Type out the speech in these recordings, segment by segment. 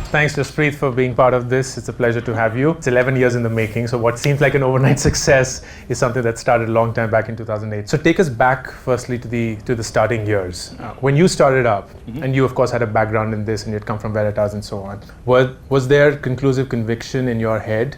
Thanks, Jaspreet, for being part of this. It's a pleasure to have you. It's 11 years in the making, so what seems like an overnight success is something that started a long time back in 2008. So take us back firstly to the starting years. When you started up, and you of course had a background in this and you'd come from Veritas and so on, was there conclusive conviction in your head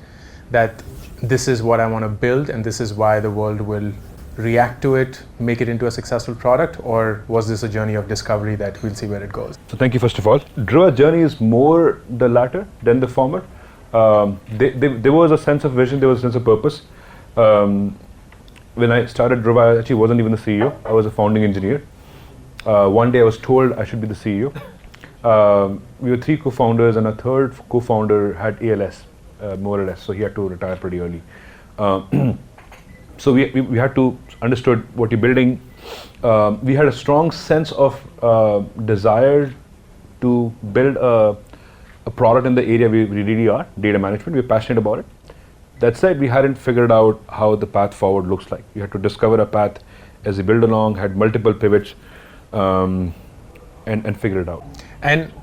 that this is what I want to build and this is why the world will react to it, make it into a successful product, or was this a journey of discovery that we'll see where it goes? So thank you first of all. Druva journey is more the latter than the former. There was a sense of vision, there was a sense of purpose. When I started Druva, I actually wasn't even the CEO, I was a founding engineer. One day I was told I should be the CEO. We were 3 co-founders and a third co-founder had ALS, more or less, so he had to retire pretty early. So we had to understood what you're building. We had a strong sense of desire to build a product in the area we really are, data management. We're passionate about it. That said, we hadn't figured out how the path forward looks like. We had to discover a path as we build along, had multiple pivots, and figure it out. And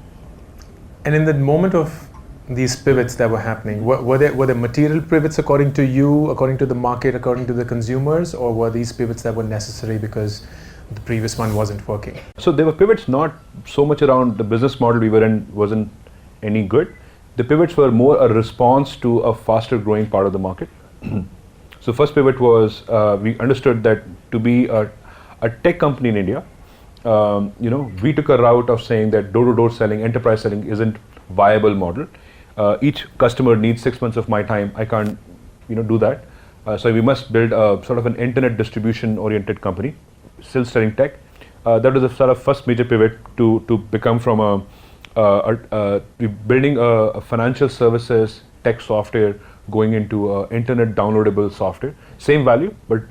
in the moment of these pivots that were happening, were there material pivots according to you, according to the market, according to the consumers, or were these pivots that were necessary because the previous one wasn't working? So there were pivots not so much around the business model we were in wasn't any good. The pivots were more a response to a faster growing part of the market. So first pivot was we understood that to be a tech company in India, we took a route of saying that door-to-door selling, enterprise selling isn't viable model. Each customer needs 6 months of my time. I can't, do that. So we must build a sort of an internet distribution-oriented company, still selling tech. That was the sort of first major pivot to become from building a financial services tech software going into internet downloadable software. Same value, but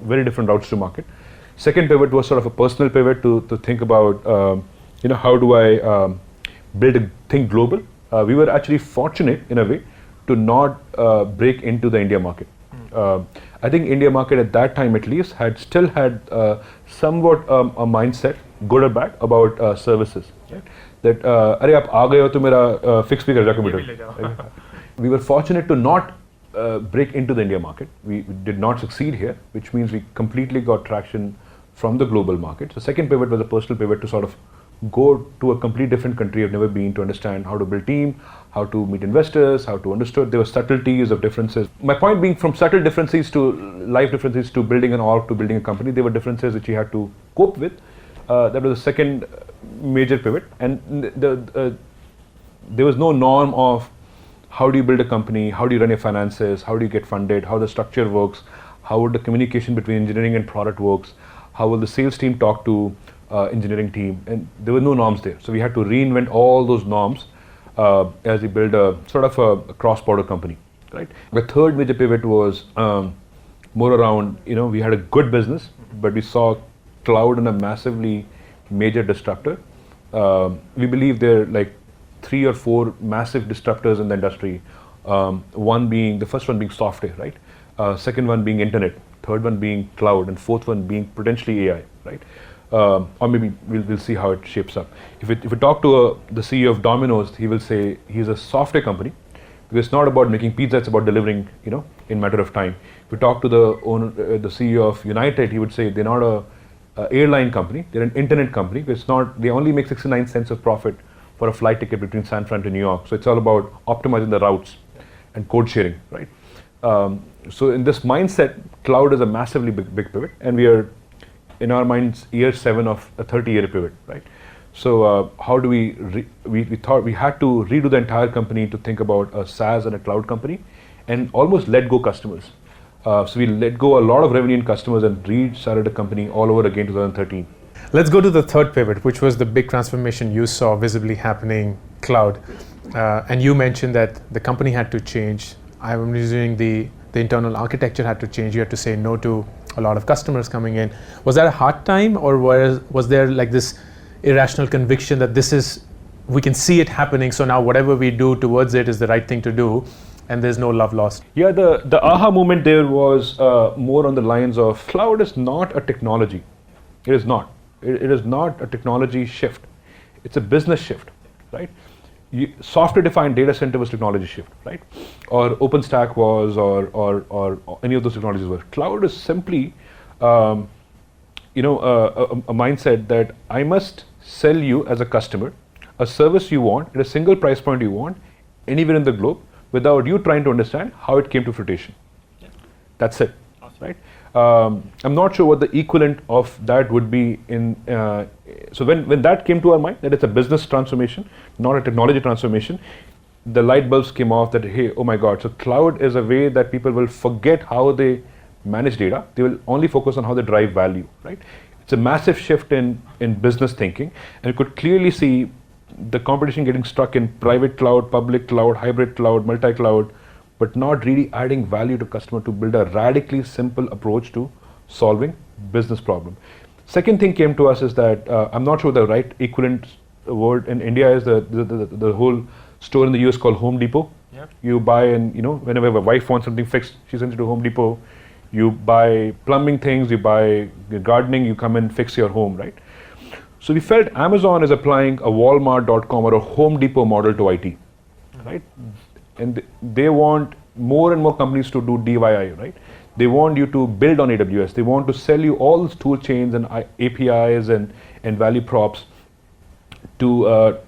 very different routes to market. Second pivot was sort of a personal pivot to think about, how do I build a thing global. We were actually fortunate in a way to not break into the India market. I think India market at that time at least still had somewhat a mindset, good or bad, about services. Right? That अरे आप आ गए हो तो मेरा fix भी कर जाके बिठो. We were fortunate to not break into the India market. We did not succeed here, which means we completely got traction from the global market. So second pivot was a personal pivot to sort of go to a completely different country I've never been to understand how to build team, how to meet investors, how to understand there were subtleties of differences. My point being, from subtle differences to life differences to building an org to building a company, there were differences which you had to cope with. That was the second major pivot, and there was no norm of how do you build a company, how do you run your finances, how do you get funded, how the structure works, how would the communication between engineering and product works, how will the sales team talk to engineering team, and there were no norms there. So we had to reinvent all those norms as we build a sort of a cross-border company, right? The third major pivot was more around, we had a good business, but we saw cloud in a massively major disruptor. We believe there are like 3 or 4 massive disruptors in the industry. The first one being software, right? Second one being internet, third one being cloud, and fourth one being potentially AI, right? Or maybe we'll see how it shapes up. If we talk to the CEO of Domino's, he will say he's a software company because it's not about making pizza; it's about delivering, in matter of time. If we talk to the CEO of United, he would say they're not a airline company; they're an internet company. It's not. They only make 69 cents of profit for a flight ticket between San Fran to New York. So it's all about optimizing the routes and code sharing, right? So in this mindset, cloud is a massively big pivot, and we are, in our minds, year 7 of a 30-year pivot, right? So how do we thought we had to redo the entire company to think about a SaaS and a cloud company, and almost let go customers. So we let go a lot of revenue in customers and restarted the company all over again 2013. Let's go to the third pivot, which was the big transformation you saw visibly happening, cloud. And you mentioned that the company had to change. I'm assuming the internal architecture had to change. You had to say no to a lot of customers coming in. Was that a hard time, or was there like this irrational conviction that we can see it happening, so now whatever we do towards it is the right thing to do, and there's no love lost? Yeah, the aha moment there was more on the lines of cloud is not a technology. It is not. It is not a technology shift. It's a business shift, right? software-defined data center was technology shift, right? Or OpenStack was, or any of those technologies were. Cloud is simply, a mindset that I must sell you as a customer a service you want at a single price point you want anywhere in the globe without you trying to understand how it came to fruition. Yeah. That's it, awesome. Right? I'm not sure what the equivalent of that would be in. So when that came to our mind, that it's a business transformation, not a technology transformation, the light bulbs came off that, hey, oh my God, so cloud is a way that people will forget how they manage data. They will only focus on how they drive value, right? It's a massive shift in business thinking, and you could clearly see the competition getting stuck in private cloud, public cloud, hybrid cloud, multi-cloud, but not really adding value to customer to build a radically simple approach to solving business problem. Second thing came to us is that I'm not sure the right equivalent word in India is the whole store in the US called Home Depot. Yep. You buy, and whenever a wife wants something fixed, she sends it to Home Depot. You buy plumbing things, you buy gardening, you come and fix your home, right? So we felt Amazon is applying a Walmart.com or a Home Depot model to IT, right? And they want more and more companies to do DIY, right? They want you to build on AWS. They want to sell you all these tool chains and APIs and value props to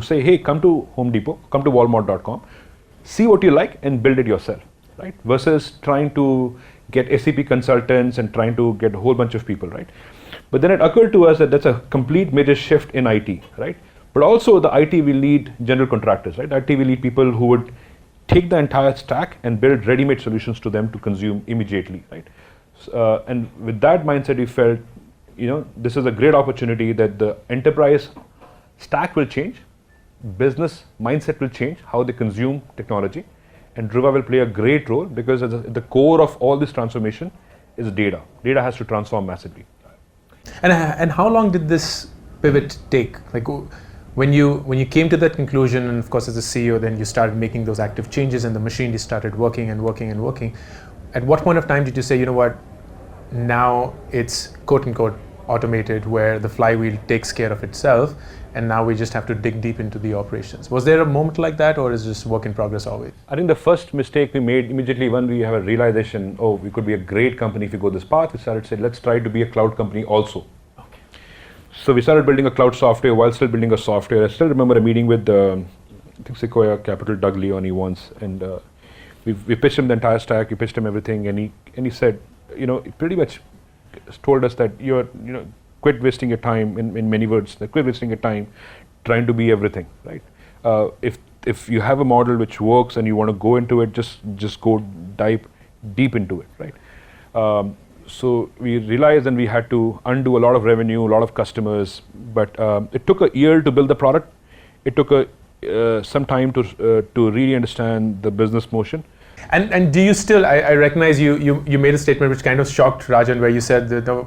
say, hey, come to Home Depot, come to Walmart.com, see what you like and build it yourself, right? Versus trying to get SAP consultants and trying to get a whole bunch of people, right? But then it occurred to us that that's a complete major shift in IT, right? But also the IT will need general contractors, right? IT will need people who would take the entire stack and build ready-made solutions to them to consume immediately, right? And with that mindset, we felt, this is a great opportunity that the enterprise stack will change, business mindset will change, how they consume technology, and Druva will play a great role because at the core of all this transformation is data. Data has to transform massively. And how long did this pivot take? Like when you came to that conclusion, and of course as a CEO, then you started making those active changes, and the machine just started working and working and working. At what point of time did you say, you know what, now it's quote unquote automated, where the flywheel takes care of itself, and now we just have to dig deep into the operations? Was there a moment like that, or is it just work in progress always? I think the first mistake we made immediately when we have a realization, oh, we could be a great company if we go this path, we started saying, let's try to be a cloud company also. Okay. So we started building a cloud software while still building a software. I still remember a meeting with, I think Sequoia Capital, Doug Leone once, and we pitched him the entire stack, we pitched him everything, and he said, he pretty much told us that you're, quit wasting your time, in many words, quit wasting your time trying to be everything, right? If you have a model which works and you want to go into it, just go dive deep into it, right? So we realized and we had to undo a lot of revenue, a lot of customers, but it took a year to build the product. It took some time to really understand the business motion. And do you still, I recognize you made a statement which kind of shocked Rajan, where you said that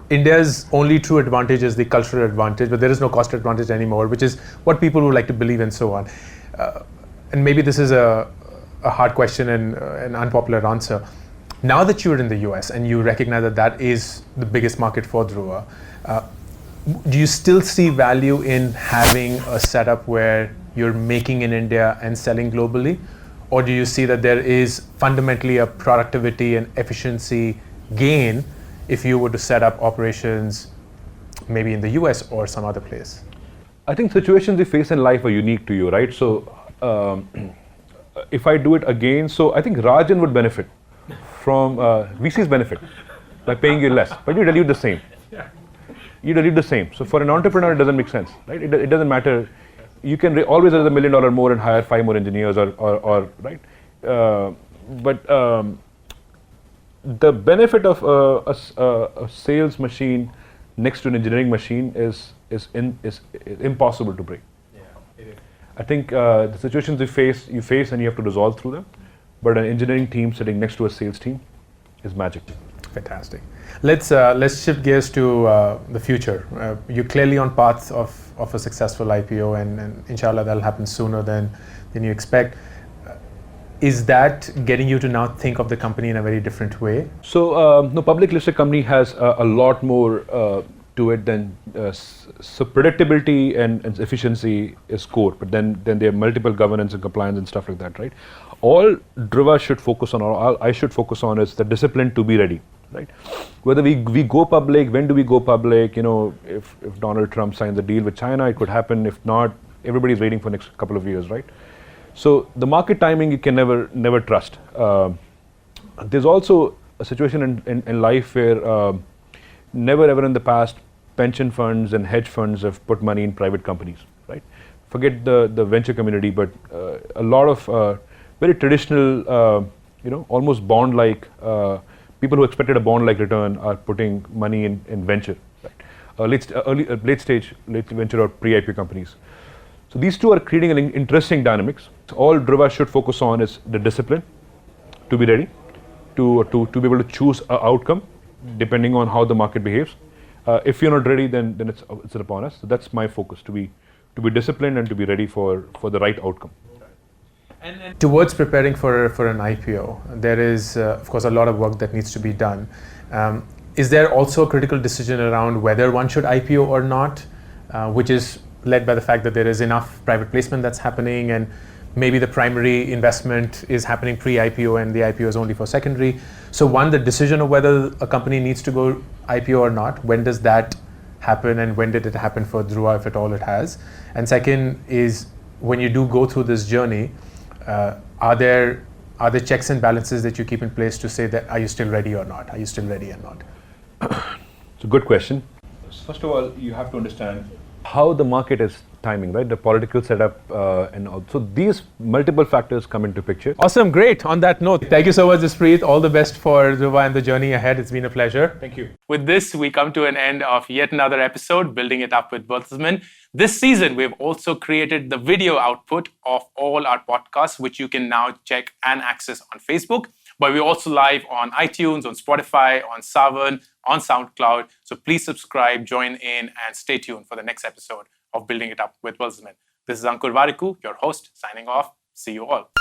India's only true advantage is the cultural advantage, but there is no cost advantage anymore, which is what people would like to believe and so on. And maybe this is a hard question and an unpopular answer. Now that you're in the US and you recognize that is the biggest market for Druva, do you still see value in having a setup where you're making in India and selling globally? Or do you see that there is fundamentally a productivity and efficiency gain if you were to set up operations maybe in the US or some other place? I think situations you face in life are unique to you, right? So if I do it again, so I think Rajan would benefit from VC's benefit by paying you less, but you dilute the same. You dilute the same. So for an entrepreneur, it doesn't make sense, right? It doesn't matter. You can always raise $1 million more and hire 5 more engineers or right? But the benefit of a sales machine next to an engineering machine is impossible to break. Yeah, it is. I think the situations you face and you have to resolve through them. But an engineering team sitting next to a sales team is magic. Fantastic. Let's shift gears to the future. You're clearly on path of a successful IPO, and inshallah that'll happen sooner than you expect. Is that getting you to now think of the company in a very different way? So, no, public listed company has a lot more to it, then so predictability and efficiency is core, but then there are multiple governance and compliance and stuff like that, right? All Druva should focus on, or all I should focus on, is the discipline to be ready, right? Whether we go public, when do we go public? You know, if Donald Trump signs a deal with China, it could happen. If not, everybody's waiting for next couple of years, right? So the market timing you can never trust. There's also a situation in life where never ever in the past pension funds and hedge funds have put money in private companies, right? Forget the venture community, but a lot of very traditional, almost bond-like, people who expected a bond-like return are putting money in venture, right? Late venture or pre-IPO companies. So these two are creating an interesting dynamics. All Druva should focus on is the discipline to be ready, to be able to choose an outcome depending on how the market behaves. If you're not ready, then it's upon us. So that's my focus, to be disciplined and to be ready for the right outcome. And towards preparing for an IPO, there is, of course, a lot of work that needs to be done. Is there also a critical decision around whether one should IPO or not, which is led by the fact that there is enough private placement that's happening, and maybe the primary investment is happening pre-IPO and the IPO is only for secondary? So one, the decision of whether a company needs to go IPO or not, when does that happen, and when did it happen for Druva, if at all it has? And second is, when you do go through this journey, are there checks and balances that you keep in place to say that, are you still ready or not? Are you still ready or not? It's a good question. First of all, you have to understand how the market is timing, right? The political setup, and also these multiple factors come into picture. Awesome, great. On that note, thank you so much, Jaspreet. All the best for Druva and the journey ahead. It's been a pleasure. Thank you. With this, we come to an end of yet another episode, Building It Up with Bertelsmann. This season, we've also created the video output of all our podcasts, which you can now check and access on Facebook. But we're also live on iTunes, on Spotify, on Saavn, on SoundCloud. So please subscribe, join in, and stay tuned for the next episode of Building It Up with Bertelsmann. This is Ankur Variku, your host, signing off. See you all.